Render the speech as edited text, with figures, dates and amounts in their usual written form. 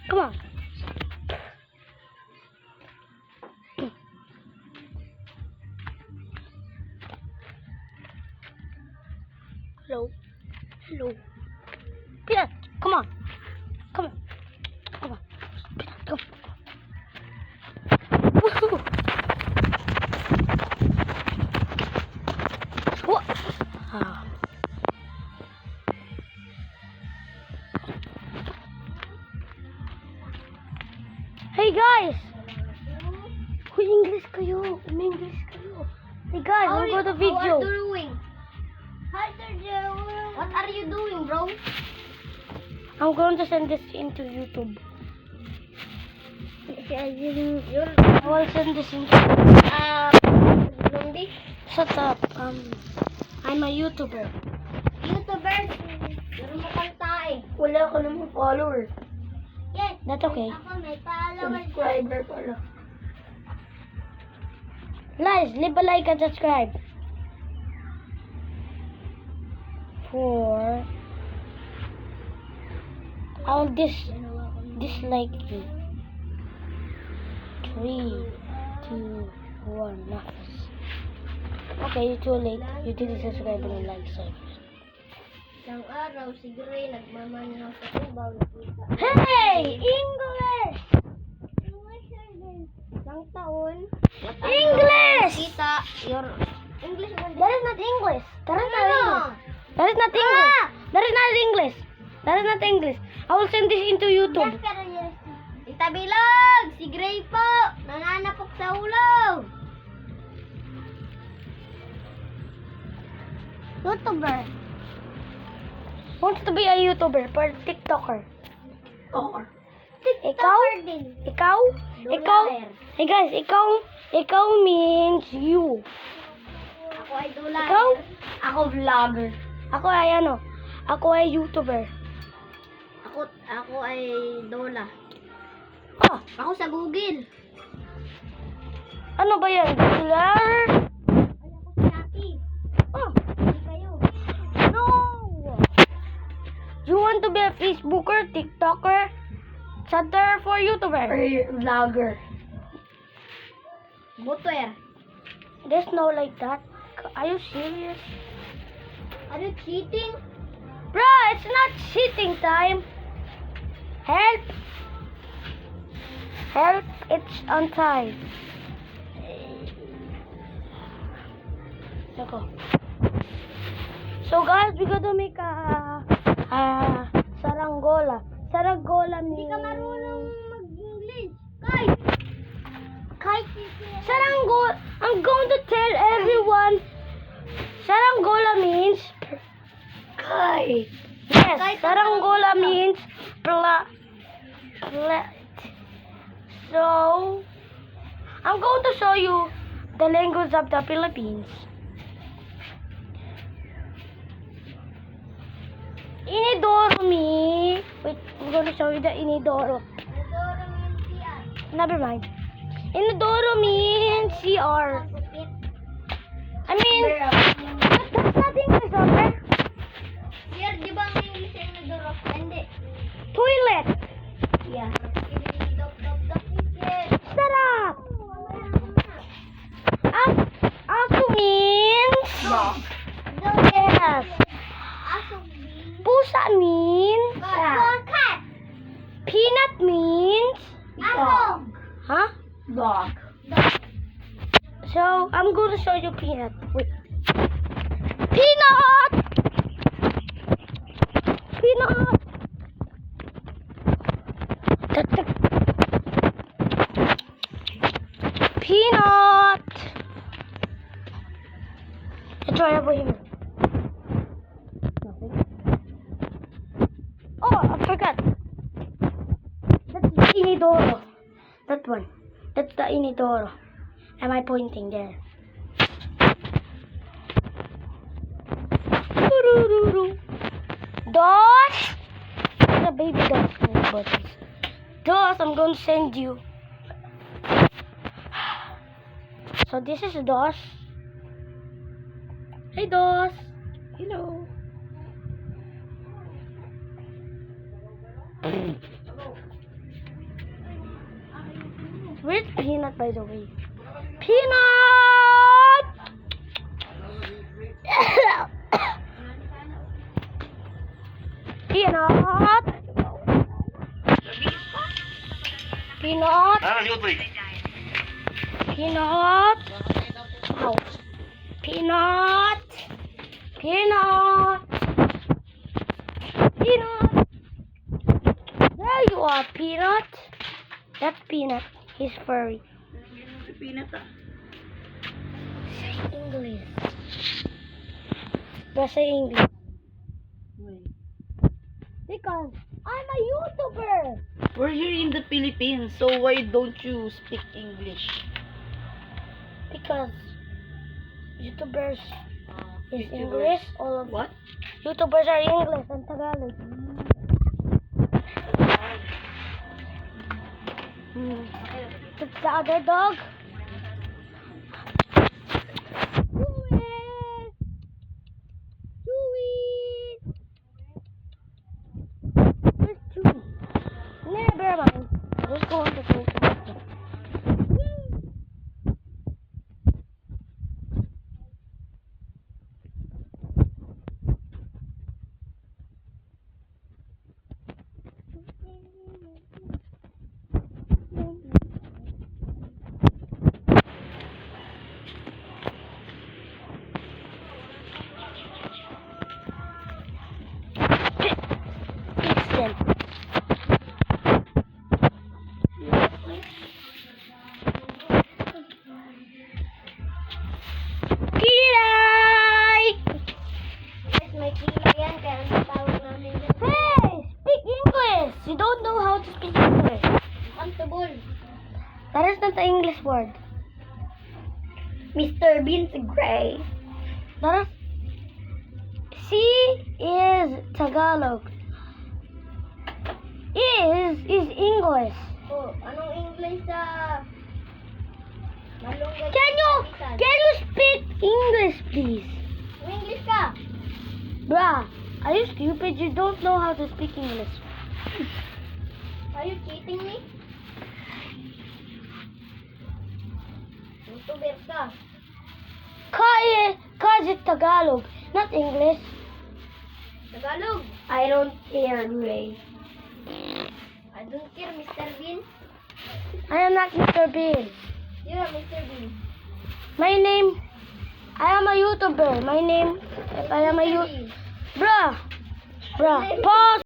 Come on. Hello. Hello. Peanut, come on. Come on. Come on. Peanut, come. Woohoo. What? Ah. Hey guys! English kayo. English kayo. Hey guys, I'm going to video. What are you doing? What are you doing, bro? I'm going to send this into YouTube. I will send this into Lundi? Shut up. I'm a YouTuber. YouTuber? Meron mo kanta eh. Wala ka namang follower. Yes. That's okay. Ako may followers. Subscriber pala. Guys, leave a like and subscribe. I'll dislike you. 3, 2, 1, now. Okay, you're too late. You didn't subscribe and like so. Isang araw, si Gray nagmamanaw sa tubaw. Hey! English! Isang taon. English! Kita, your English. That is not English. That is not Ano? English. That is not English. That is not English. That is not English. I will send this into YouTube. Tita Bilog! Si Gray po! Nananapok sa ulog! YouTuber. Wants to be a YouTuber or TikToker. Ikaw? TikToker din. Ikaw? Ikaw? Hey guys, ikaw means you. Ako ay dula. Ikaw? Ako vlogger. Ako ay ano? Ako ay YouTuber. Ako ay Dola. Ah, Ako sa Google. ano ba yan? Googler? Ay, ako sa Shopee. Oh, Hindi kayo. no! You want to be a Facebooker, TikToker, chatter for YouTuber? Vlogger. Butwer. There's no like that. Are you serious? Are you cheating? Bruh, it's not cheating time. Help! Help, it's on time. Nako. So guys, we gotta make a saranggola. Saranggola means... Hindi ka marunong mag-English. Kahit Saranggola, I'm going to tell everyone. Saranggola means... Kite. Yes, Kite. saranggola means... So, I'm going to show you the language of the Philippines. Inidoro me. Wait, I'm going to show you the Inidoro. Never mind. Inidoro means CR. I mean, that's not English, okay? Sir, di ba ang English ay nadurok? Hindi. Toilet. Yeah. Shut up. Aso means... Yes. Pusa means... Cat. Peanut means... Dog. Huh? Dog. So, I'm going to show you Peanut. Wait. Peanut! Peanut! Tuk, tuk. Peanut! Let's try over here. Nothing. Oh, I forgot. That's the Inidoro. That one. That's the Inidoro. Am I pointing there? Dos! The baby does move buttons. Dos, I'm going to send you. So this is Dos. Hey Dos. Hello. Where's Peanut, by the way? Peanut! Peanut! Peanut! Peanut! Ow. Peanut! Peanut! Peanut! There you are, Peanut! That's Peanut. He's furry. Peanut ah. English. Basta English. Because I'm a YouTuber. We're here in the Philippines, so why don't you speak English? Because YouTubers is English. All of What? YouTubers are English and Tagalog. That's the other dog. Chewy. Where's Chewy? Never mind. I'm just going to go to the Listen. Kilay! Yes, may kila yan, kaya natawag namin yan. Hey, speak English. You don't know how to speak English. Comfortable. That is not the English word. Mr. Bean's gray. That is C is Tagalog. Is English. Oh, anong English sa... Malunggay Can you speak English, please? English ka? Bruh, are you stupid? You don't know how to speak English. Are you cheating me? YouTuber ka. Cause it's Tagalog, not English. Tagalog. I don't care, Ray. I don't care, Mr. Bean. I am not Mr. Bean. You are Mr. Bean. My name, I am a YouTuber. My name, I am a Mr. you. Bean. Bruh, pause.